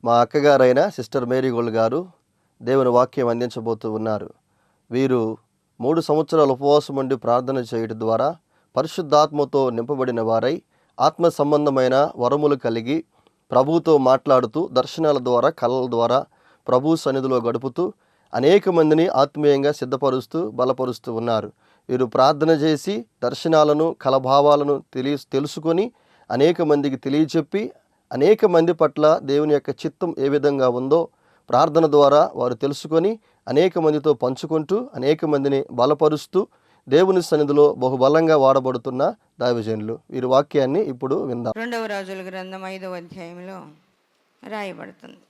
మా అక్కగారైన sister Mary gold గారు దేవుని వాక్యం అందించబోతూ ఉన్నారు. వీరు 3 సంవత్సరాల ఉపవాసం ఉండి ప్రార్థన చేయడం ద్వారా పరిశుద్ధాత్మతో నింపబడిన వారై ఆత్మ సంబంధమైన వరములు కలిగి ప్రభువుతో మాట్లాడుతూ దర్శనాల ద్వారా కళల ద్వారా ప్రభు సన్నిధిలో గడుపుతూ అనేక మందిని ఆత్మీయంగా సిద్ధపరుస్తూ బలపరుస్తూ ఉన్నారు. వీరు ప్రార్థన చేసి దర్శనాలను కలభావాలను తెలుసుకొని అనేక మందికి తెలియచెప్పి అనేక మంది పట్ల దేవుని యొక్క చిత్తం ఏ విధంగా ఉందో ప్రార్థన ద్వారా వారు తెలుసుకొని అనేక మందితో పంచుకుంటూ అనేక మందిని బలపరుస్తూ దేవుని సన్నిధిలో బహుబలంగా వాడబడుతున్న దైవజనులు. వీరి వాక్యాన్ని ఇప్పుడు విందాం. 2వ రాజుల గ్రంథం 5వ అధ్యాయంలో రాయబడుతుంది.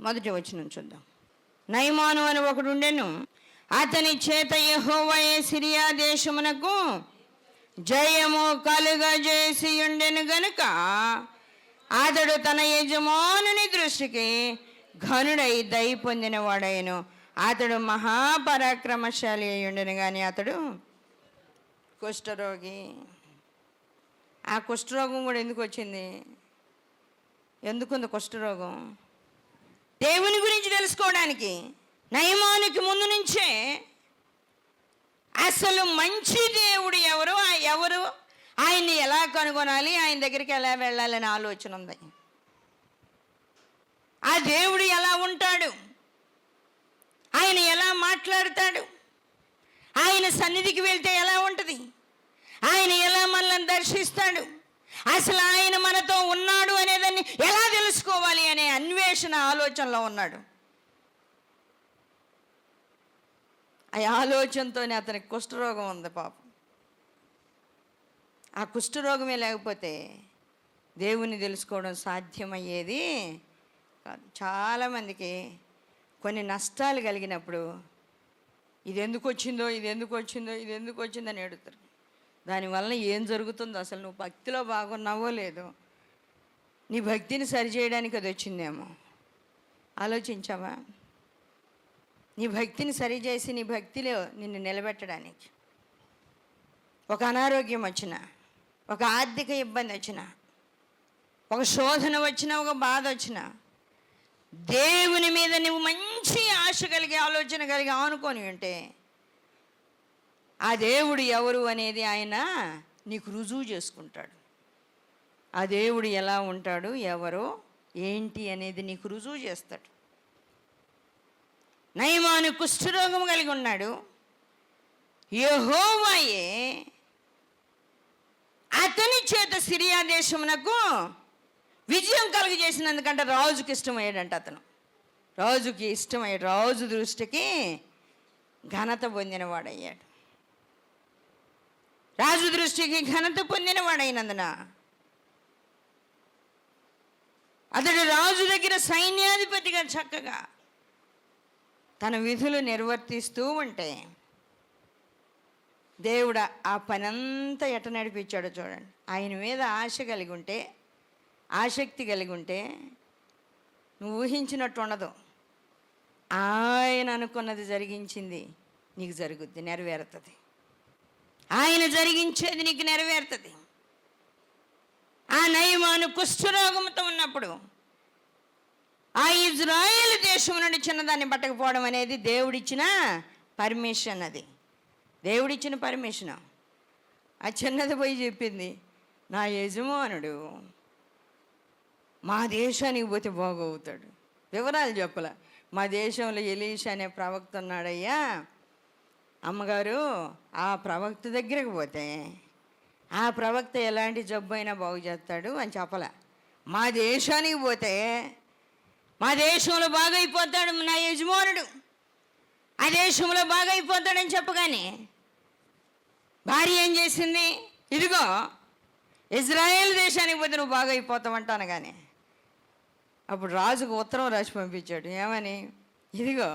మొదటి వచనం చూద్దాం. నయమాను అని ఒకడు ఉండెను, అతని చేత యెహోవాయే సిరియా దేశమునకు జయము కలుగజేసి ఉండెను గనుక అతడు తన యజమానుని దృష్టికి ఘనుడై దయ పొందిన వాడయ్యను. అతడు మహాపరాక్రమశాలి అయి ఉండెను, కానీ అతడు కుష్ఠరోగి. ఆ కుష్ఠరోగం కూడా ఎందుకు వచ్చింది? ఎందుకుంది కుష్ఠరోగం? దేవుని గురించి తెలుసుకోవడానికి. నయమానుకి ముందు నుంచే అసలు మంచి దేవుడు ఎవరు ఆయన్ని ఎలా కనుగొనాలి, ఆయన దగ్గరికి ఎలా వెళ్ళాలని ఆలోచన ఉంది. ఆ దేవుడు ఎలా ఉంటాడు, ఆయన ఎలా మాట్లాడతాడు, ఆయన సన్నిధికి వెళ్తే ఎలా ఉంటుంది, ఆయన ఎలా మనల్ని దర్శిస్తాడు, అసలు ఆయన మనతో ఉన్నాడు అనేదాన్ని ఎలా తెలుసుకోవాలి అనే అన్వేషణ ఆలోచనలో ఉన్నాడు. ఆ ఆలోచనతోనే అతనికి కుష్ఠరోగం ఉంది పాపం. ఆ కుష్ఠరోగమే లేకపోతే దేవుని తెలుసుకోవడం సాధ్యమయ్యేది కాదు. చాలామందికి కొన్ని నష్టాలు కలిగినప్పుడు ఇది ఎందుకు వచ్చిందని అడుగుతారు. దానివల్ల ఏం జరుగుతుందో, అసలు నువ్వు భక్తిలో బాగున్నావో లేదో, నీ భక్తిని సరిచేయడానికి అది వచ్చిందేమో ఆలోచించావా? నీ భక్తిని సరిచేసి నీ భక్తిలో నిన్ను నిలబెట్టడానికి ఒక అనారోగ్యం వచ్చినా, ఒక ఆర్థిక ఇబ్బంది వచ్చినా, ఒక శోధన వచ్చినా, ఒక బాధ వచ్చినా, దేవుని మీద నువ్వు మంచి ఆశ కలిగి ఆలోచన కలిగి ఆనుకొని ఉంటే ఆ దేవుడు ఎవరు అనేది ఆయన నీకు రుజువు చేసుకుంటాడు. ఆ దేవుడు ఎలా ఉంటాడు, ఎవరో ఏంటి అనేది నీకు రుజువు చేస్తాడు. నయమాను కుష్ఠరోగం కలిగి ఉన్నాడు. యెహోవాయే అతని చేత సిరియా దేశమునకు విజయం కలుగజేసినందుకంటే రాజుకి ఇష్టమయ్యాడంట. అతను రాజుకి ఇష్టమయ్యాడు, రాజు దృష్టికి ఘనత పొందినవాడయ్యాడు. రాజు దృష్టికి ఘనత పొందినవాడైనందున అతడు రాజు దగ్గర సైన్యాధిపతిగా చక్కగా తన విధులు నిర్వర్తిస్తూ ఉంటే దేవుడు ఆ పనంతా ఎట నడిపించాడో చూడండి. ఆయన మీద ఆశ కలిగి ఉంటే, ఆసక్తి కలిగి ఉంటే నువ్వు ఊహించినట్టు ఉండదు. ఆయన అనుకున్నది జరిగించింది నీకు జరుగుద్ది, నెరవేరుతుంది. ఆయన జరిగించేది నీకు నెరవేరుతుంది. ఆ నయమాను కుష్ఠరోగంతో ఉన్నప్పుడు ఆ ఇజ్రాయేల్ దేశం నుండి చిన్నదాన్ని పట్టకపోవడం అనేది దేవుడిచ్చిన పర్మిషన్. అది దేవుడిచ్చిన పర్మిషన్. ఆ చిన్నది పోయి చెప్పింది, నా యజమానుడు మా దేశానికి పోతే బాగవుతాడు. వివరాలు చెప్పలే. మా దేశంలో ఎలీషా అనే ప్రవక్త ఉన్నాడయ్యా, అమ్మగారు ఆ ప్రవక్త దగ్గరకు పోతే ఆ ప్రవక్త ఎలాంటి జబ్బు అయినా బాగు చేస్తాడు అని చెప్పలే. మా దేశానికి పోతే మా దేశంలో బాగైపోతాడు నా యజమానుడు, ఆ దేశంలో బాగైపోతాడని చెప్పగానే భార్య ఏం చేసింది? ఇదిగో ఇజ్రాయేల్ దేశానికి పోతే నువ్వు బాగైపోతావంటాను. కానీ అప్పుడు రాజుకు ఉత్తరం రాసి పంపించాడు. ఏమని? ఇదిగో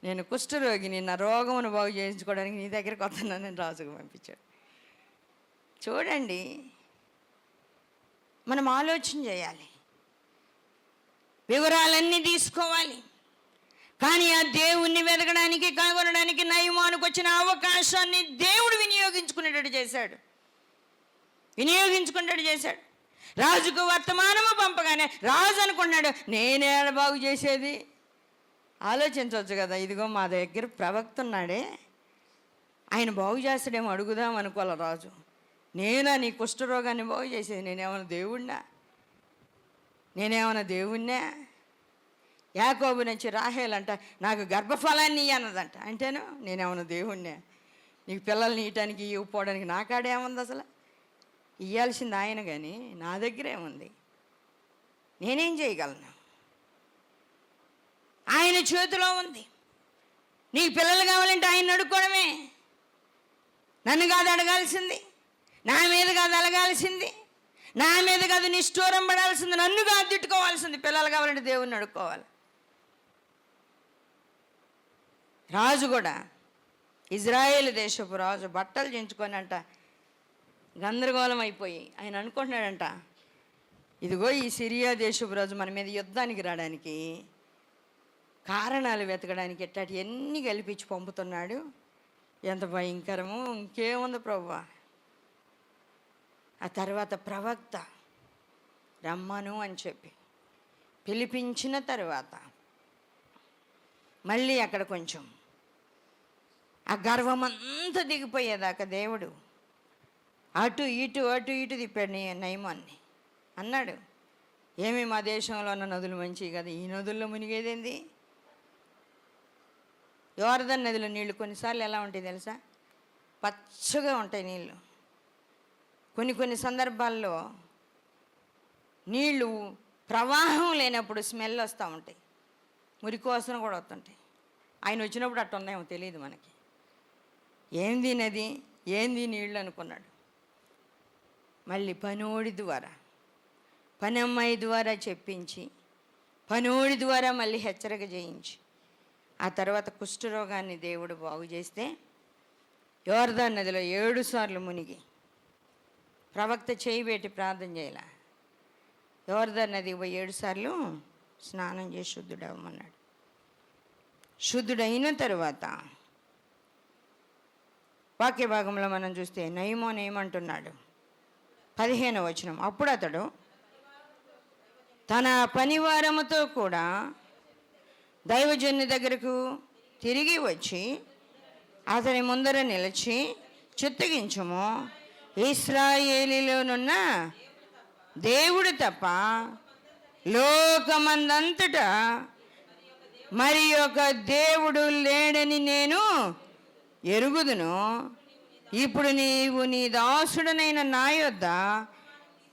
నేను కుష్ఠరోగిని, నా రోగమును బాగు చేయించుకోవడానికి నీ దగ్గరికి వస్తున్నానని రాజుకు పంపించాడు. చూడండి, మనం ఆలోచన చేయాలి, వివరాలన్నీ తీసుకోవాలి. కానీ ఆ దేవుణ్ణి వెతకడానికి, కనుగొనడానికి నయమానుకు వచ్చిన అవకాశాన్ని దేవుడు వినియోగించుకునేటట్టు చేశాడు. రాజుకు వర్తమానము పంపగానే రాజు అనుకున్నాడు, నేనే బాగు చేసేది. ఆలోచించవచ్చు కదా, ఇదిగో మా దగ్గర ప్రవక్త ఉన్నాడే, ఆయన బాగు చేస్తాడేమో అడుగుదాం అనుకోవాలి రాజు. నేనా నీ కుష్ఠరోగాన్ని బాగు చేసేది? నేనేమన్నా దేవుణ్ణా? యాకోబు నుంచి రాహేలంట నాకు గర్భఫలాన్ని అన్నదంట. అంటేను నేనేమన్నా దేవుణ్ణా? నీకు పిల్లల్ని ఇయటానికి ఇవ్వకపోవడానికి నా కాడేముంది? అసలు ఇవ్వాల్సింది ఆయన, కానీ నా దగ్గర ఏముంది? నేనేం చేయగలను? ఆయన చేతిలో ఉంది. నీకు పిల్లలు కావాలంటే ఆయన అడుక్కోవడమే. నన్ను కాదు అడగాల్సింది, నా మీద కాదు అలగాల్సింది, నా మీద కాదు నిష్ఠూరం పడాల్సింది, నన్ను కాదు తిట్టుకోవాల్సింది. పిల్లలు కావాలంటే దేవుణ్ణి అడుక్కోవాలి. రాజు కూడా, ఇజ్రాయేల్ దేశపు రాజు బట్టలు చించుకొని అంట గందరగోళం అయిపోయి ఆయన అనుకుంటున్నాడంట, ఇదిగో ఈ సిరియా దేశపు రాజు మన మీద యుద్ధానికి రావడానికి కారణాలు వెతకడానికి ఎట్టాటి ఎన్ని కల్పించి పంపుతున్నాడు. ఎంత భయంకరము! ఇంకేముంది ప్రభువా? ఆ తర్వాత ప్రవక్త రమ్మను అని చెప్పి పిలిపించిన తర్వాత మళ్ళీ అక్కడ కొంచెం ఆ గర్వం అంతా దిగిపోయేదాకా దేవుడు అటు ఇటు తిప్పాడు నయమాన్ని. అన్నాడు, ఏమి మా దేశంలో ఉన్న నదులు మంచివి కదా, ఈ నదుల్లో మునిగేదేంది? యోర్దన్ నదిలో నీళ్లు కొన్నిసార్లు ఎలా ఉంటాయి తెలుసా? పచ్చగా ఉంటాయి నీళ్ళు. కొన్ని సందర్భాల్లో నీళ్ళు ప్రవాహం లేనప్పుడు స్మెల్ వస్తూ ఉంటాయి, మురికి వాసన కూడా వస్తుంటాయి. ఆయన వచ్చినప్పుడు అట్టు ఉన్నాయేమో తెలియదు మనకి. ఏంది నది, ఏంది నీళ్ళు అనుకున్నాడు. మళ్ళీ పనోడి ద్వారా, పనమ్మాయి ద్వారా చెప్పించి, పనోడి ద్వారా మళ్ళీ హెచ్చరిక చేయించి, ఆ తర్వాత కుష్ఠరోగాన్ని దేవుడు బాగు చేస్తే యోర్దాన్ నదిలో 7 సార్లు మునిగి ప్రవక్త చేయి పెట్టి ప్రార్థన చేయాల. యోర్దాన్ నది 7 సార్లు స్నానం చేసి శుద్ధుడవమన్నాడు. శుద్ధుడైన తరువాత వాక్య భాగంలో మనం చూస్తే నయమోన్ ఏమంటున్నాడు? 15వ వచనం, అప్పుడు అతడు తన పనివారముతో కూడా దైవజనుని దగ్గరకు తిరిగి వచ్చి అతని ముందర నిలిచి, చిత్తగించుము, ఇశ్రాయేలీలోనున్న దేవుడు తప్ప లోకమందంతటా మరి ఒక దేవుడు లేడని నేను ఎరుగుదును. ఇప్పుడు నీవు నీ దాసుడనైన నా యొద్ద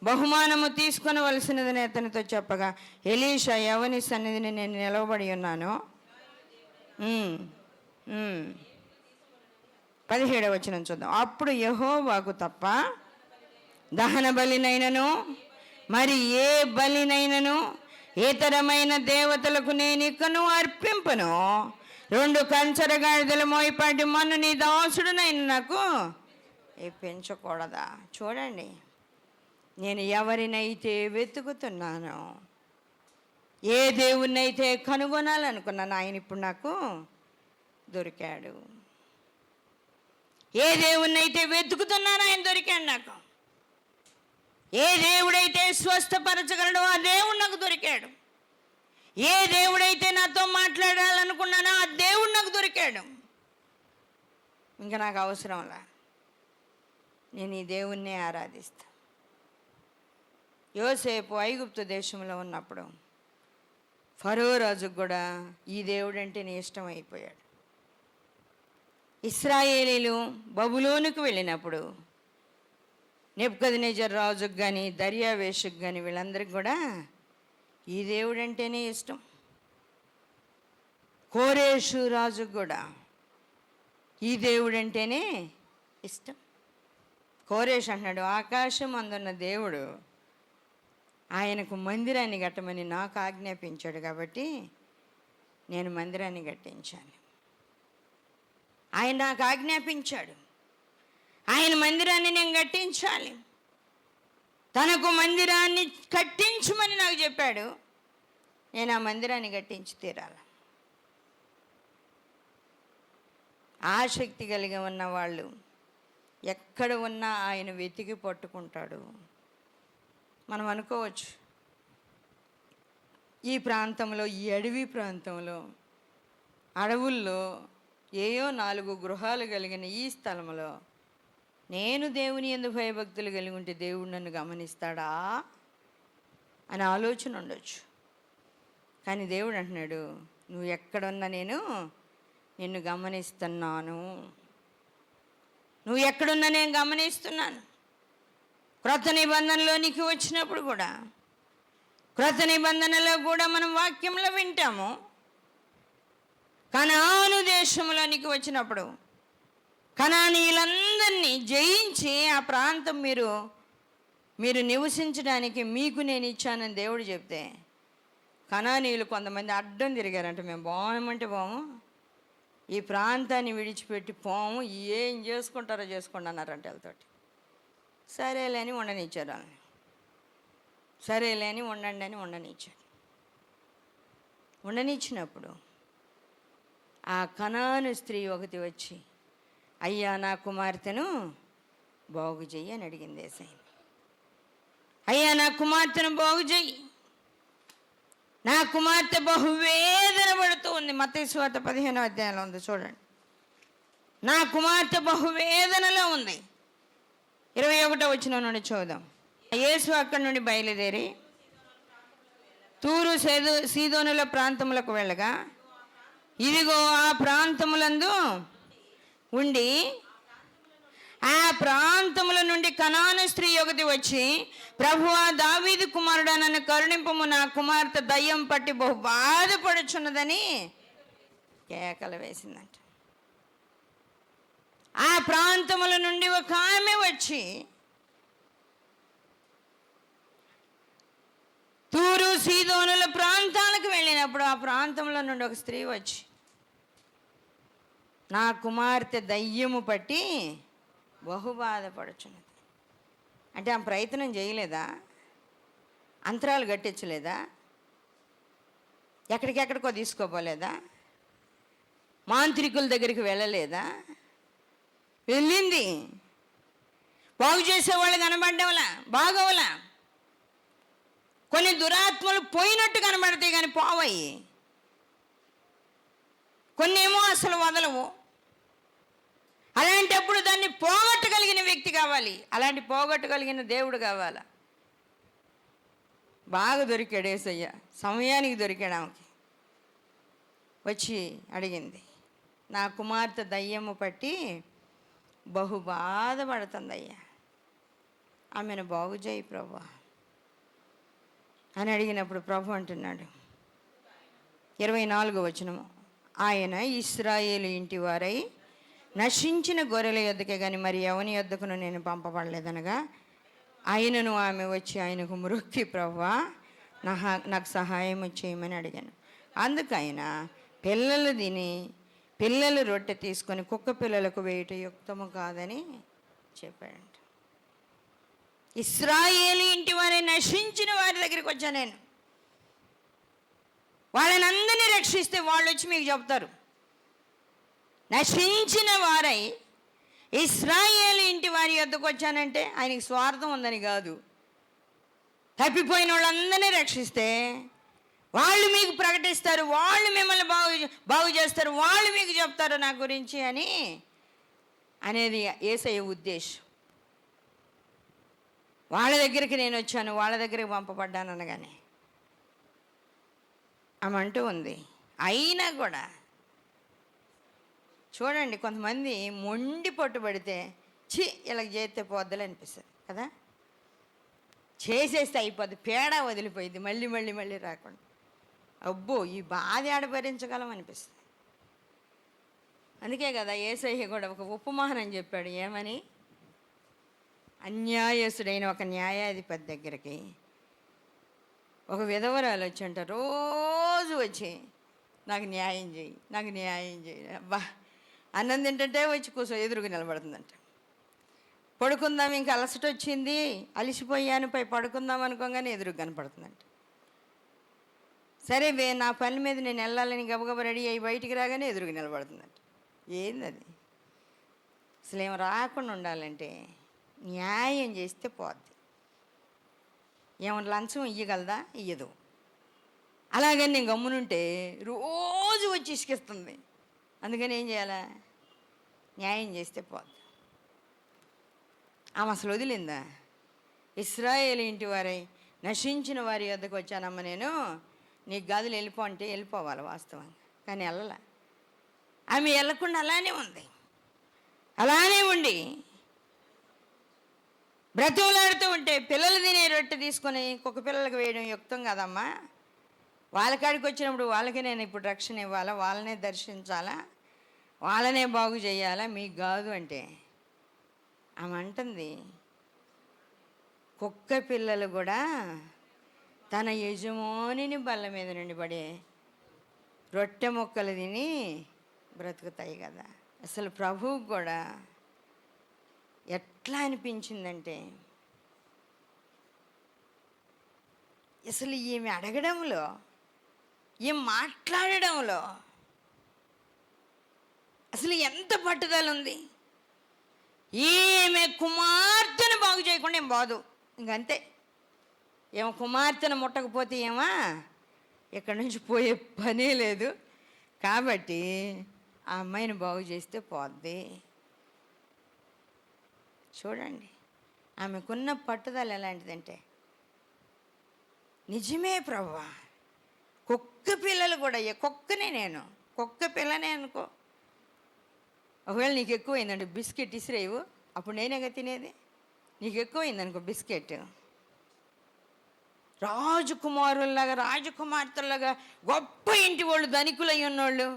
బహుమానము తీసుకొనవలసినదని అతనితో చెప్పగా, ఎలీషా, ఎవని సన్నిధిని నేను నిలవబడి ఉన్నాను. 17వ వచనం చూద్దాం. అప్పుడు యెహోవాకు తప్ప దహన బలినైనను మరి ఏ బలినైనను ఇతరమైన దేవతలకు నేను ఇకను అర్పింపను. 2 కంచరగాడిదల మోయిపాటి మన్ను నీ దాసుడునైన నాకు పెంచకూడదా? చూడండి, నేను ఎవరినైతే వెతుకుతున్నానో, ఏ దేవుణ్ణైతే కనుగొనాలనుకున్నాను, ఆయన ఇప్పుడు నాకు దొరికాడు. ఏ దేవుణ్ణైతే వెతుకుతున్నానో ఆయన దొరికాడు నాకు. ఏ దేవుడైతే స్వస్థపరచగలడో ఆ దేవుడు నాకు దొరికాడు. ఏ దేవుడైతే నాతో మాట్లాడాలనుకున్నానో ఆ దేవుడు నాకు దొరికాడు. ఇంకా నాకు అవసరంలా, నేను ఈ దేవుణ్ణే ఆరాధిస్తా. యోసేపు ఐగుప్తు దేశంలో ఉన్నప్పుడు ఫరో రాజుకు కూడా ఈ దేవుడు అంటేనే ఇష్టం అయిపోయాడు. ఇశ్రాయేలీలు బబులోనుకు వెళ్ళినప్పుడు నెబుకద్నెజర్ రాజుకు కానీ దర్యావేషుకు కానీ వీళ్ళందరికీ కూడా ఈ దేవుడు అంటేనే ఇష్టం. కోరేషు రాజుకు కూడా ఈ దేవుడు అంటేనే ఇష్టం. కోరేషు అంటున్నాడు, ఆకాశం అందున్న దేవుడు ఆయనకు మందిరాన్ని కట్టమని నాకు ఆజ్ఞాపించాడు, కాబట్టి నేను మందిరాన్ని కట్టించాలి. ఆయన నాకు ఆజ్ఞాపించాడు, ఆయన మందిరాన్ని నేను కట్టించాలి. తనకు మందిరాన్ని కట్టించమని నాకు చెప్పాడు, నేను ఆ మందిరాన్ని కట్టించి తీరాలి. ఆసక్తి కలిగి ఉన్న వాళ్ళు ఎక్కడ ఉన్నా ఆయన వెతికి పట్టుకుంటాడు. మనం అనుకోవచ్చు, ఈ ప్రాంతంలో, ఈ అడవి ప్రాంతంలో, అడవుల్లో ఏయో 4 గృహాలు కలిగిన ఈ స్థలంలో నేను దేవుని యందు భయభక్తులు కలిగి ఉంటే దేవుడు నన్ను గమనిస్తాడా అని ఆలోచన ఉండొచ్చు. కానీ దేవుడు అంటున్నాడు, నువ్వు ఎక్కడున్నా నేను నిన్ను గమనిస్తున్నాను. నువ్వు ఎక్కడున్నా నేను గమనిస్తున్నాను. క్రొత్త నిబంధనలోనికి వచ్చినప్పుడు కూడా, క్రొత్త నిబంధనలో కూడా మనం వాక్యంలో వింటాము. కనాను దేశంలోనికి వచ్చినప్పుడు కనానీయులందరినీ జయించి ఆ ప్రాంతం మీరు నివసించడానికి మీకు నేను ఇచ్చానని దేవుడు చెప్తే, కనానీయులు కొంతమంది అడ్డం తిరిగారంట. మేము బాగుమంటే బాము, ఈ ప్రాంతాన్ని విడిచిపెట్టి పోము, ఏం చేసుకుంటారో చేసుకోండి అన్నారంట వాళ్ళతోటి. సరేలే అని ఉండనిచ్చారు వాళ్ళని. సరేలే అని ఉండండి అని ఉండనిచ్చారు. ఉండనిచ్చినప్పుడు ఆ కనాను స్త్రీ ఒకటి వచ్చి, అయ్యా నా కుమార్తెను బాగు చెయ్యి అని అడిగింది యేసయ్య. అయ్యా నా కుమార్తెను బాగు చెయ్యి, నా కుమార్తె బహువేదన పడుతూ ఉంది. మత్తయి సువార్త 15వ అధ్యాయంలో ఉంది చూడండి. నా కుమార్తె బహువేదనలో ఉంది. 21వ వచనం నుండి చూద్దాం. యేసు అక్కడి నుండి బయలుదేరి తూరు సీదోనుల ప్రాంతములకు వెళ్ళగా, ఇదిగో ఆ ప్రాంతములందు ఉండి ఆ ప్రాంతముల నుండి కనాను స్త్రీ ఒకటి వచ్చి, ప్రభువా దావీదు కుమారుడా నన్ను కరుణింపము, నా కుమార్తె దయ్యం పట్టి బహు బాధపడుచున్నదని కేకలు వేసిందంట. ఆ ప్రాంతముల నుండి ఒక ఆమె వచ్చి తూరు సీదోనుల ప్రాంతాలకు వెళ్ళినప్పుడు ఆ ప్రాంతంలో నుండి ఒక స్త్రీ వచ్చి, నా కుమార్తె దయ్యము పట్టి బహు బాధపడుచున్నది. అంటే ఆమె ప్రయత్నం చేయలేదా? అంతరాలు కట్టించలేదా? ఎక్కడికెక్కడికో తీసుకోపోలేదా? మాంత్రికుల దగ్గరికి వెళ్ళలేదా? వెళ్ళింది. బాగు చేసేవాళ్ళు కనబడ్డవలా, బాగోవలా. కొన్ని దురాత్మలు పోయినట్టు కనబడతాయి కానీ పోవయి. కొన్ని ఏమో అసలు వదలవు. అలాంటప్పుడు దాన్ని పోగొట్టగలిగిన వ్యక్తి కావాలి. అలాంటి పోగొట్టగలిగిన దేవుడు కావాలా. బాగా దొరికాడు యేసయ్య, సమయానికి దొరికాడు ఆమెకి. వచ్చి అడిగింది, నా కుమార్తె దయ్యము పట్టి బహు బాధపడుతుందయ్యా, ఆమెను బాగు చేయి ప్రభు అని అడిగినప్పుడు ప్రభు అంటున్నాడు, 24వ వచనము, ఆయన ఇశ్రాయేలు ఇంటి వారై నశించిన గొర్రెల యొద్దకే కానీ మరి ఎవని యొద్దకును నేను పంపబడలేదనగా, ఆయనను ఆమె వచ్చి ఆయనకు మ్రొక్కి, ప్రభువా నాకు సహాయం చేయమని అడిగాను. అందుకు ఆయన పిల్లలు తిని పిల్లలు రొట్టె తీసుకొని కుక్క పిల్లలకు వేయట యుక్తము కాదని చెప్పాడంట. ఇశ్రాయేలు ఇంటి వారే నశించిన వారి దగ్గరికి వచ్చాను నేను. వాళ్ళని అందరినీ రక్షిస్తే వాళ్ళు వచ్చి మీకు చెప్తారు. నశించిన వారై ఇశ్రాయేలు ఇంటి వారి యొద్దకు వచ్చానంటే ఆయనకి స్వార్థం ఉందని కాదు. తప్పిపోయిన వాళ్ళందరినీ రక్షిస్తే వాళ్ళు మీకు ప్రకటిస్తారు, వాళ్ళు మిమ్మల్ని బాగు చేస్తారు, వాళ్ళు మీకు చెప్తారు నా గురించి అనేది యేసయ్య ఉద్దేశం. వాళ్ళ దగ్గరికి నేను వచ్చాను, వాళ్ళ దగ్గరికి పంపబడ్డాను అనగానే ఆమె అంటూ ఉంది. అయినా కూడా చూడండి, కొంతమంది మొండి పట్టుబడితే ఇలా చేస్తే పోద్దలు అనిపిస్తుంది కదా. చేసేస్తే అయిపోద్ది, పేడ వదిలిపోయింది, మళ్ళీ మళ్ళీ మళ్ళీ రాకుండా. అబ్బో ఈ బాధ ఆడ భరించగలం అనిపిస్తుంది. అందుకే కదా యేసయ్య కూడా ఒక ఉపమానం చెప్పాడు. ఏమని? అన్యాయస్తుడైన ఒక న్యాయాధిపతి దగ్గరికి ఒక విధవరాలు వచ్చి రోజు వచ్చి నాకు న్యాయం చేయి, నాకు న్యాయం చేయి. అబ్బా అన్నం తింటుంటే వచ్చి ఎదురుగా నిలబడుతుందంట. పడుకుందాం, ఇంకా అలసట వచ్చింది, అలిసిపోయాను, పడుకుందాం అనుకోగానే ఎదురుగా కనపడుతుందంట. సరే నా పని మీద నేను వెళ్ళాలని గబగబ రెడీ అయ్యి బయటికి రాగానే ఎదురుగా నిలబడుతుందంట. ఏంది అది? అసలు ఏం రాకుండా ఉండాలంటే న్యాయం చేస్తే పోద్ది. ఏమన్నా లంచం ఇయ్యగలదా? ఇయ్యదు. అలాగని నేను గమ్మునుంటే రోజు వచ్చి ఇసుకిస్తుంది. అందుకని ఏం చేయాలా? న్యాయం చేస్తే పోద్ది. ఆమె అసలు వదిలిందా? ఇశ్రాయేలు ఇంటి వారై నశించిన వారి వద్దకు వచ్చానమ్మ నేను, నీకు గదులు వెళ్ళిపో అంటే వెళ్ళిపోవాలి వాస్తవంగా. కానీ వెళ్ళలా. ఆమె వెళ్ళకుండా అలానే ఉంది. అలానే ఉండి బ్రతుకులాడుతూ ఉంటే పిల్లలు తినే రొట్టె తీసుకొని కుక్క పిల్లలకు వేయడం యుక్తం కదమ్మా. వాళ్ళ కాడికి వచ్చినప్పుడు వాళ్ళకి నేను ఇప్పుడు రక్షణ ఇవ్వాలా, వాళ్ళనే దర్శించాలా, వాళ్ళనే బాగు చేయాలా, మీకు కాదు అంటే ఆమె అంటుంది, కుక్క పిల్లలు కూడా తన యజమానిని బల్ల మీద నుండి పడే రొట్టె ముక్కలు తిని బ్రతుకుతాయి కదా. అసలు ప్రభువు కూడా ఎట్లా అనిపించిందంటే, అసలు ఈమె అడగడంలో, ఈమె మాట్లాడడంలో అసలు ఎంత పట్టుదల ఉంది. ఈమె కుమార్తెను బాగు చేయకుండా ఏం బాదు, ఇంకంతే. ఏమో కుమార్తెను ముట్టకపోతే ఏమా ఇక్కడి నుంచి పోయే పనే లేదు. కాబట్టి ఆ అమ్మాయిని బాగు చేస్తే పోద్ది. చూడండి ఆమెకున్న పట్టుదల ఎలాంటిదంటే, నిజమే ప్రభువా, కుక్క పిల్లలు కూడా, కుక్కనే నేను, కుక్క పిల్లనే అనుకో, ఒకవేళ నీకు ఎక్కువైందండి బిస్కెట్ ఇసిరేవు, అప్పుడు నేనేగా తినేది. నీకు ఎక్కువైందనుకో బిస్కెట్, రాజకుమారుల్లాగా రాజకుమార్తెల్లాగా గొప్ప ఇంటి వాళ్ళు ధనికులై ఉన్నోళ్ళు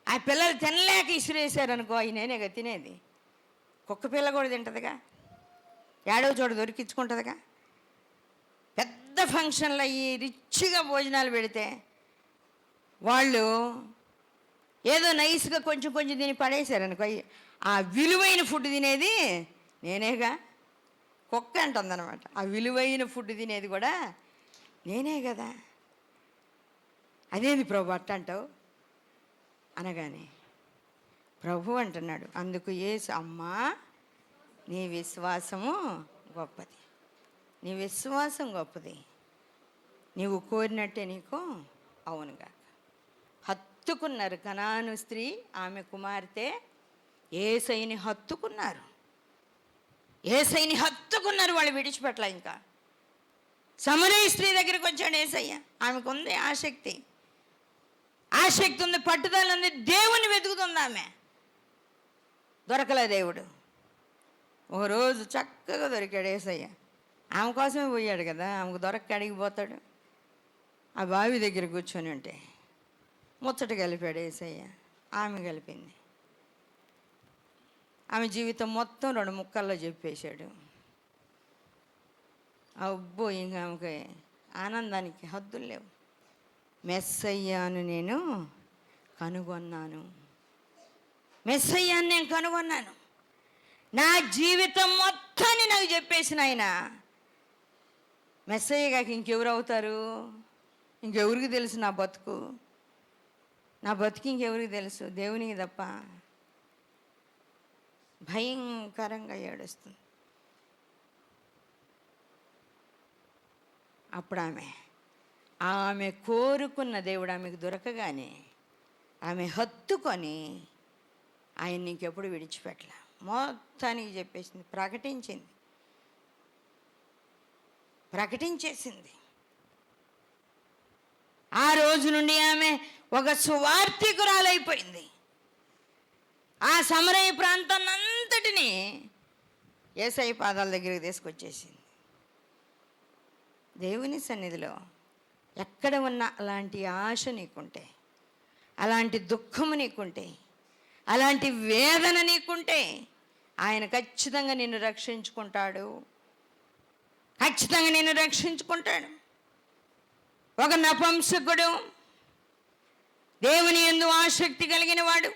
ఆ పిల్లలు తినలేక ఇసిరేసారనుకో, అవి నేనేగా తినేది. కుక్క పిల్ల కూడా తింటుందిగా, ఏడో చోట దొరికించుకుంటుందిగా. పెద్ద ఫంక్షన్లు అయ్యి రిచ్గా భోజనాలు పెడితే వాళ్ళు ఏదో నైస్గా కొంచెం కొంచెం తిని పడేశారనుకో, ఆ విలువైన ఫుడ్ తినేది నేనేగా. కుక్క అంటుందన్నమాట, ఆ విలువైన ఫుడ్ తినేది కూడా నేనే కదా. అదేంది ప్రభు అట్ట అంటావు అనగానే ప్రభు అంటున్నాడు, అందుకు యేసు, అమ్మా నీ విశ్వాసము గొప్పది, నీ విశ్వాసం గొప్పది, నీవు కోరినట్టే నీకు అవునుగా. హత్తుకున్నారు కనాను స్త్రీ, ఆమె కుమార్తె యేసయ్యని హత్తుకున్నారు. యేసయ్యని హత్తుకున్నారు, వాళ్ళు విడిచిపెట్టలే. ఇంకా సమరయ స్త్రీ దగ్గరికి వచ్చాడు యేసయ్య. ఆమెకు ఉంది ఆసక్తి, ఆసక్తి ఉంది, పట్టుదల ఉంది, దేవుని వెతుకుతుంది ఆమె. దొరకలే దేవుడు. ఒక రోజు చక్కగా దొరికాడు యేసయ్య. ఆమె కోసమే పోయాడు కదా, ఆమెకు దొరక్క అడిగి పోతాడు. ఆ బావి దగ్గర కూర్చొని ఉంటే ముచ్చట కలిపాడు యేసయ్య, ఆమె కలిపింది. ఆమె జీవితం మొత్తం 2 ముక్కల్లో చెప్పేశాడు. అబ్బో, ఇంకా ఆమెకి ఆనందానికి హద్దులు లేవు. మెస్సయ్యాను నేను కనుగొన్నాను, మెస్సయ్యాను నేను కనుగొన్నాను. నా జీవితం మొత్తాన్ని నాకు చెప్పేసిన ఆయన మెస్సయ్య కాక ఇంకెవరు అవుతారు? ఇంకెవరికి తెలుసు నా బతుకు? నా బతుకు ఇంకెవరికి తెలుసు? దేవునికి తప్ప. భయంకరంగా ఏడుస్తుంది. అప్పుడు ఆమె కోరుకున్న దేవుడు ఆమెకు దొరకగానే ఆమె హత్తుకొని ఆయన ఇంకెప్పుడు విడిచిపెట్టలే. మొత్తానికి చెప్పేసింది, ప్రకటించేసింది. ఆ రోజు నుండి ఆమె ఒక సువార్తికురాలైపోయింది. ఆ సమరయ ప్రాంతాన్ని అంతటినీ యేసయ్య పాదాల దగ్గరికి తీసుకొచ్చేసింది. దేవుని సన్నిధిలో ఎక్కడ ఉన్న అలాంటి ఆశ నీకుంటే, అలాంటి దుఃఖము నీకుంటే, అలాంటి వేదన నీకుంటే, ఆయన ఖచ్చితంగా నిన్ను రక్షించుకుంటాడు. ఖచ్చితంగా నిన్ను రక్షించుకుంటాడు. ఒక నపుంసకుడు, దేవుని యందు ఆసక్తి కలిగిన వాడు,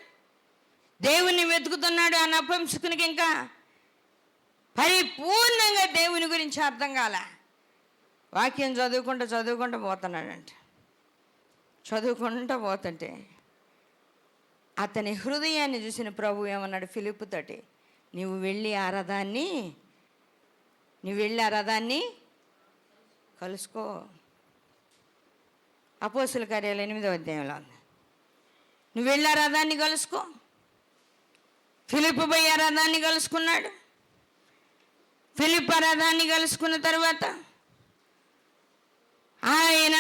దేవుణ్ణి వెతుకుతున్నాడు. ఆ నపుంసకునికి ఇంకా పరిపూర్ణంగా దేవుని గురించి అర్థం కాల. వాక్యం చదువుకుంటూ పోతున్నాడంట. చదువుకుంటూ పోతుంటే అతని హృదయాన్ని చూసిన ప్రభు ఏమన్నాడు ఫిలిప్పుతోటి, నువ్వు వెళ్ళి ఆ రథాన్ని కలుసుకో. అపోస్తుల కార్యాలు 8వ అధ్యాయంలో ఉంది. నువ్వు వెళ్ళి ఆ రథాన్ని కలుసుకో. ఫిలిప్పు పోయి ఆ రథాన్ని కలుసుకున్నాడు. ఫిలిప్ ఆ రథాన్ని కలుసుకున్న తర్వాత ఆయన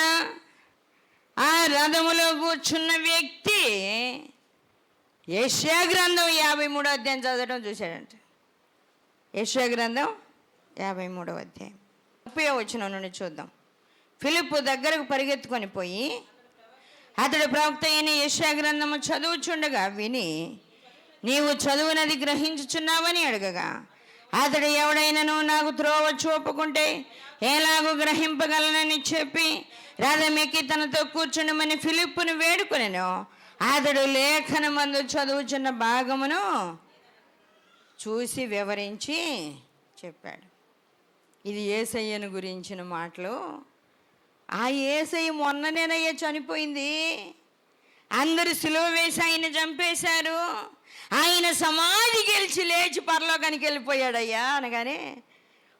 ఆ రథములో కూర్చున్న వ్యక్తి యెషయా గ్రంథం 53వ అధ్యాయం చదవడం చూశాడంట. యెషయా గ్రంథం 53వ అధ్యాయం 30వ వచనం నుండి చూద్దాం. ఫిలిప్పు దగ్గరకు పరిగెత్తుకొని పోయి అతడు ప్రవక్త అయిన యెషయా గ్రంథము చదువుచుండగా విని, నీవు చదువునది గ్రహించుచున్నావని అడగగా, అతడు ఎవడైనాను నాకు త్రోవ చూపుకుంటే ఎలాగూ గ్రహింపగలనని చెప్పి రథమెక్కి తనతో కూర్చుండమని ఫిలిప్పును వేడుకొనెను. అతడు లేఖనమందు చదువుచున్న భాగమును చూసి వివరించి చెప్పాడు. ఇది యేసయ్యను గురించిన మాటలు. ఆ యేసయ్య మొన్ననేనయ్య చనిపోయింది. అందరూ సిలువ వేసి ఆయన చంపేశారు. ఆయన సమాధి గెలిచి లేచి పరలోకానికి వెళ్ళిపోయాడయ్యా అనగానే,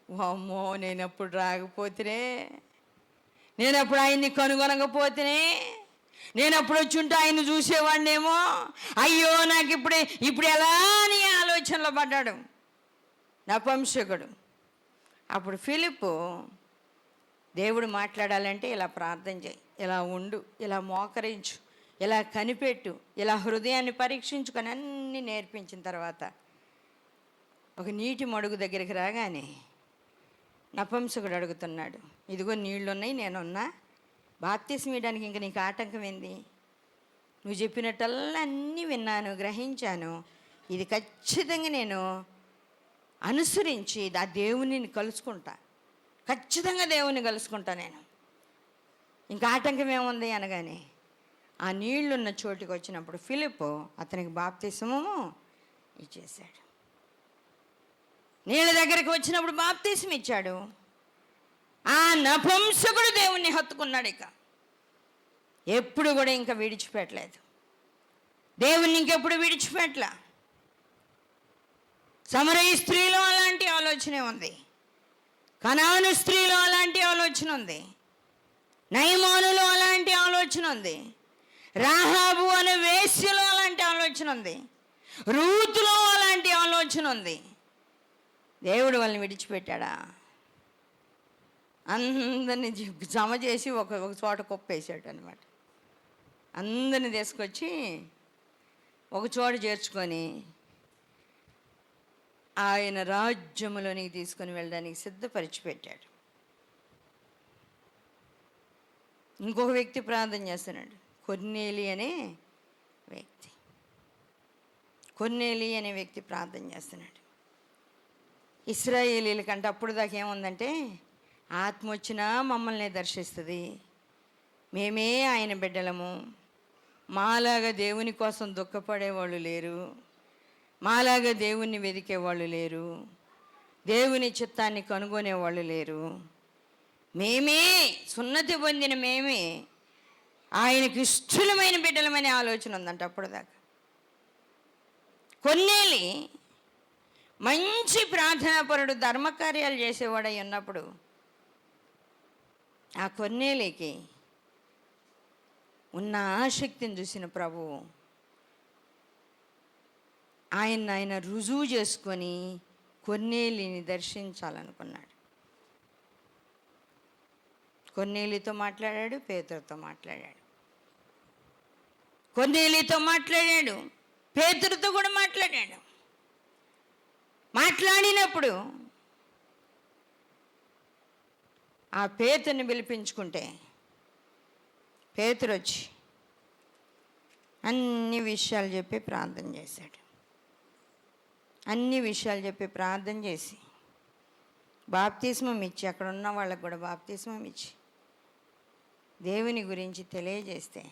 అమ్మో నేనప్పుడు రాకపోతేనే, నేనప్పుడు ఆయన్ని కనుగొనకపోతేనే, నేనప్పుడు వచ్చి ఉంటే ఆయన చూసేవాడినేమో, అయ్యో నాకు ఇప్పుడు ఎలా అని ఆలోచనలో పడ్డాడు నపుంసకుడు. అప్పుడు ఫిలిప్పు, దేవుడు మాట్లాడాలంటే ఇలా ప్రార్థన చేయి, ఇలా ఉండు, ఇలా మోకరించు, ఇలా కనిపెట్టు, ఇలా హృదయాన్ని పరీక్షించుకొని అన్నీ నేర్పించిన తర్వాత ఒక నీటి మడుగు దగ్గరికి రాగానే నపుంసకుడు అడుగుతున్నాడు, ఇదిగో నీళ్లున్నాయి, నేనున్నా, బాప్తిస్మం ఇవ్వడానికి ఇంక నీకు ఆటంకం ఏంది? నువ్వు చెప్పినట్టల్లా అన్నీ విన్నాను, గ్రహించాను. ఇది ఖచ్చితంగా నేను అనుసరించి ఆ దేవుని కలుసుకుంటా, ఖచ్చితంగా దేవుని కలుసుకుంటా నేను, ఇంకా ఆటంకం ఏముంది అనగానే ఆ నీళ్లున్న చోటుకి వచ్చినప్పుడు ఫిలిప్పు అతనికి బాప్తిస్మము ఇచ్చేశాడు. నీళ్ళ దగ్గరికి వచ్చినప్పుడు బాప్తిస్మం ఇచ్చాడు. ఆ నపుంసకుడు దేవుణ్ణి హత్తుకున్నాడు. ఇక ఎప్పుడు కూడా ఇంకా విడిచిపెట్టలేదు దేవుణ్ణి, ఇంకెప్పుడు విడిచిపెట్టలా. సమరయ స్త్రీలో అలాంటి ఆలోచనే ఉంది, కనాను స్త్రీలో అలాంటి ఆలోచన ఉంది, నయమానులో అలాంటి ఆలోచన ఉంది, రాహాబు అనే వేశ్యలో అలాంటి ఆలోచన ఉంది, రూతులో అలాంటి ఆలోచన ఉంది. దేవుడు వాళ్ళని విడిచిపెట్టాడా? అందరినీ జమ చేసి ఒక చోట కుప్పేసాడు అనమాట. అందరిని తీసుకొచ్చి ఒక చోట చేర్చుకొని ఆయన రాజ్యములోనికి తీసుకొని వెళ్ళడానికి సిద్ధపరిచి పెట్టాడు. ఇంకొక వ్యక్తి ప్రార్థన చేస్తున్నాడు, కొర్నేలి అనే వ్యక్తి. కొర్నేలి అనే వ్యక్తి ప్రార్థన చేస్తున్నాడు. ఇశ్రాయేలీల కంటే అప్పుడు దాకా ఏముందంటే, ఆత్మ వచ్చినా మమ్మల్ని దర్శిస్తుంది, మేమే ఆయన బిడ్డలము, మాలాగా దేవుని కోసం దుఃఖపడేవాళ్ళు లేరు, మాలాగా దేవుణ్ణి వెదికేవాళ్ళు లేరు, దేవుని చిత్తాన్ని కనుగొనేవాళ్ళు లేరు, మేమే సున్నతి పొందిన మేమే ఆయనకి ఇష్టమైన బిడ్డలమనే ఆలోచన ఉందంట అప్పుడు దాకా. కొన్నేలి మంచి ప్రార్థనాపరుడు, ధర్మకార్యాలు చేసేవాడై ఉన్నప్పుడు ఆ కొన్నేలికి ఉన్న ఆసక్తిని చూసిన ప్రభువు ఆయన రుజువు చేసుకొని కొన్నేలిని దర్శించాలనుకున్నాడు. కొన్నేలితో మాట్లాడాడు, పేతురుతో మాట్లాడాడు, కొన్నేలితో మాట్లాడాడు, పేతురుతో కూడా మాట్లాడాడు. మాట్లాడినప్పుడు ఆ పేతురుని పిలిపించుకుంటే పేతురు వచ్చి అన్ని విషయాలు చెప్పి ప్రార్థన చేశాడు. అన్ని విషయాలు చెప్పి ప్రార్థన చేసి బాప్తిస్మం ఇచ్చి, అక్కడ ఉన్న వాళ్ళకు కూడా బాప్తిస్మం ఇచ్చి దేవుని గురించి తెలియజేస్తే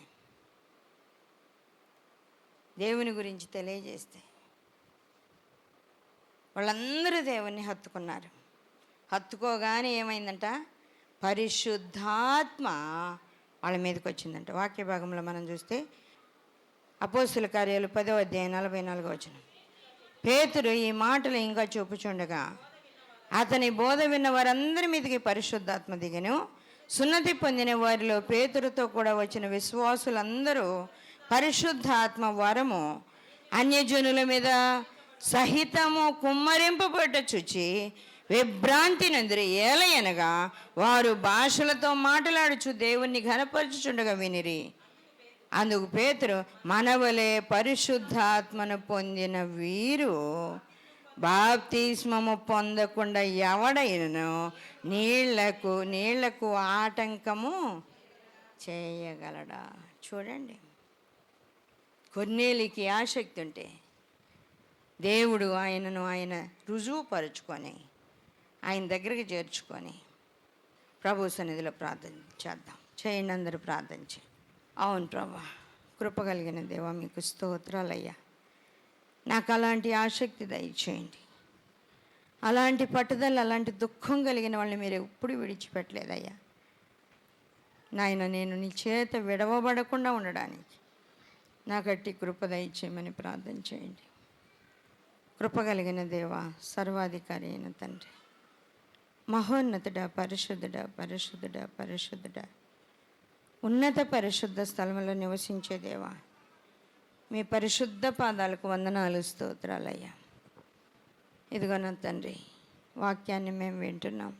వాళ్ళందరూ దేవుణ్ణి హత్తుకున్నారు. హత్తుకోగానే ఏమైందంట, పరిశుద్ధాత్మ వాళ్ళ మీదకి వచ్చిందంట. వాక్య భాగంలో మనం చూస్తే అపోస్తుల కార్యాలు 10వ అధ్యాయం 44వ వచనం. పేతురు ఈ మాటలు ఇంకా చూపుచుండగా అతని బోధ విన్న వారందరి మీదకి పరిశుద్ధాత్మ దిగెను. సున్నతి పొందిన వారిలో పేతురుతో కూడా వచ్చిన విశ్వాసులందరూ పరిశుద్ధాత్మ వరము అన్యజనుల మీద సహితము కుమ్మరింపబట్ట చూచి విభ్రాంతి నందిరి. ఏలయనగా వారు భాషలతో మాట్లాడుచు దేవుణ్ణి ఘనపరచుచుండగా వినిరి. అందుకు పేతురు, మనవలే పరిశుద్ధాత్మను పొందిన వీరు బాప్తిస్మము పొందకుండా ఎవడైనను నీళ్లకు ఆటంకము చేయగలడా? చూడండి, కొర్నేలికి ఆసక్తి ఉంటే దేవుడు ఆయన రుజువుపరుచుకొని ఆయన దగ్గరికి చేర్చుకొని ప్రభు సన్నిధిలో ప్రార్థన చేద్దాం. చేయండి, అందరూ ప్రార్థన చేయండి. అవును ప్రభా, కృప కలిగిన దేవా, మీకు స్తోత్రాలయ్యా. నాకు అలాంటి ఆసక్తి దయచేయండి, అలాంటి పట్టుదల, అలాంటి దుఃఖం కలిగిన వాళ్ళని మీరు ఎప్పుడు విడిచిపెట్టలేదయ్యా నాయన. నేను నీ చేత విడవబడకుండా ఉండడానికి నాకు అట్టి కృప దయచేయమని ప్రార్థన చేయండి. కృప కలిగిన దేవా, సర్వాధికారి అయిన తండ్రి, మహోన్నతుడా, పరిశుద్ధుడా, పరిశుద్ధుడా, పరిశుద్ధుడా, ఉన్నత పరిశుద్ధ స్థలంలో నివసించే దేవా, మీ పరిశుద్ధ పాదాలకు వందనాలు, స్తోత్రాలయ్యా. ఇదిగో నా తండ్రి, వాక్యాన్ని మేము వింటున్నాం.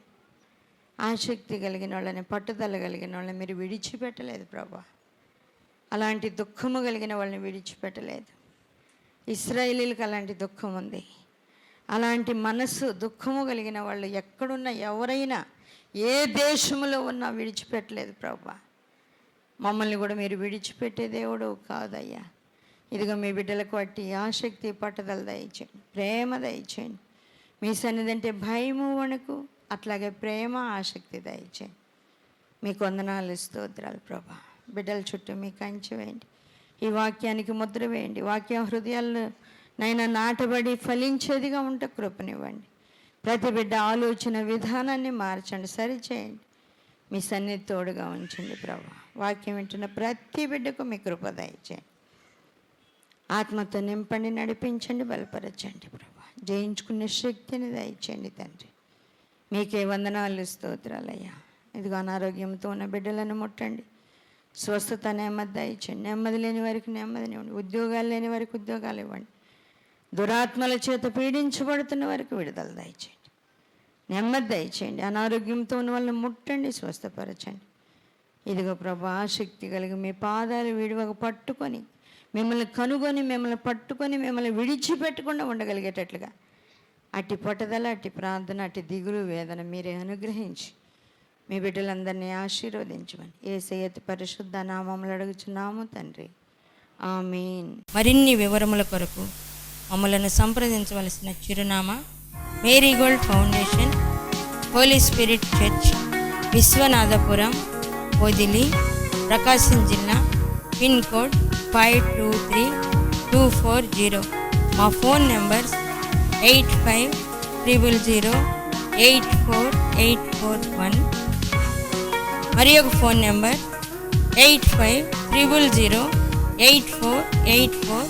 ఆసక్తి కలిగిన వాళ్ళని, పట్టుదల కలిగిన వాళ్ళని మీరు విడిచిపెట్టలేదు ప్రభా. అలాంటి దుఃఖము కలిగిన వాళ్ళని విడిచిపెట్టలేదు. ఇశ్రాయేలీలకు అలాంటి దుఃఖం ఉంది. అలాంటి మనసు దుఃఖము కలిగిన వాళ్ళు ఎక్కడున్నా, ఎవరైనా ఏ దేశంలో ఉన్నా విడిచిపెట్టలేదు ప్రభా. మమ్మల్ని కూడా మీరు విడిచిపెట్టే దేవుడు కాదయ్యా. ఇదిగో మీ బిడ్డలకు అట్టి ఆసక్తి, పట్టుదల దయచేయండి, ప్రేమ దయచేయండి. మీ సన్నిధి అంటే భయము, వణుకు, అట్లాగే ప్రేమ, ఆసక్తి దయచేయండి. మీకు వందనాలు, స్తోత్రాలు ప్రభా. బిడ్డల చుట్టూ మీ కంచె వేయండి, ఈ వాక్యానికి ముద్ర వేయండి. వాక్యం హృదయాల్లో నైనా నాటబడి ఫలించేదిగా ఉంటే కృపనివ్వండి. ప్రతి బిడ్డ ఆలోచన విధానాన్ని మార్చండి, సరిచేయండి. మీ సన్నిధి తోడుగా ఉంచండి ప్రభా. వాక్యం వింటున్న ప్రతి బిడ్డకు మీ కృప దయచేయండి. ఆత్మతో నింపండి, నడిపించండి, బలపరచండి ప్రభా. జయించుకునే శక్తిని దయచేయండి తండ్రి. మీకే వందనాలు, స్తోత్రాలయ్యా. ఇదిగో అనారోగ్యంతో ఉన్న బిడ్డలను ముట్టండి, స్వస్థత, నెమ్మది దయచేయండి. నెమ్మది లేని వారికి నెమ్మదినివ్వండి, ఉద్యోగాలు లేని వారికి ఉద్యోగాలు ఇవ్వండి, దురాత్మల చేత పీడించబడుతున్న వారికి విడుదల దయచేయండి, నెమ్మది దయచేయండి. అనారోగ్యంతో ఉన్న వాళ్ళని ముట్టండి, స్వస్థపరచండి. ఇదిగో ప్రభా, ఆసక్తి కలిగి మీ పాదాలు విడివక పట్టుకొని, మిమ్మల్ని కనుగొని, మిమ్మల్ని పట్టుకొని, మిమ్మల్ని విడిచిపెట్టకుండా ఉండగలిగేటట్లుగా అట్టి పట్టుదల, అట్టి ప్రార్థన, అట్టి దిగులు, వేదన మీరే అనుగ్రహించి మీ బిడ్డలందరినీ ఆశీర్వదించమని యేసయ్య పరిశుద్ధ నామములో అడుగుచున్నాము తండ్రి, ఆమేన్. మరిన్ని వివరముల కొరకు మమ్మలను సంప్రదించవలసిన చిరునామా Marigold Foundation, Holy Spirit Church, Vishwanathapuram, Podili, Prakasam జిల్లా, పిన్ కోడ్ 523240. మా ఫోన్ నెంబర్స్ 8500084841, మరి ఒక ఫోన్ నెంబర్ 8500084844.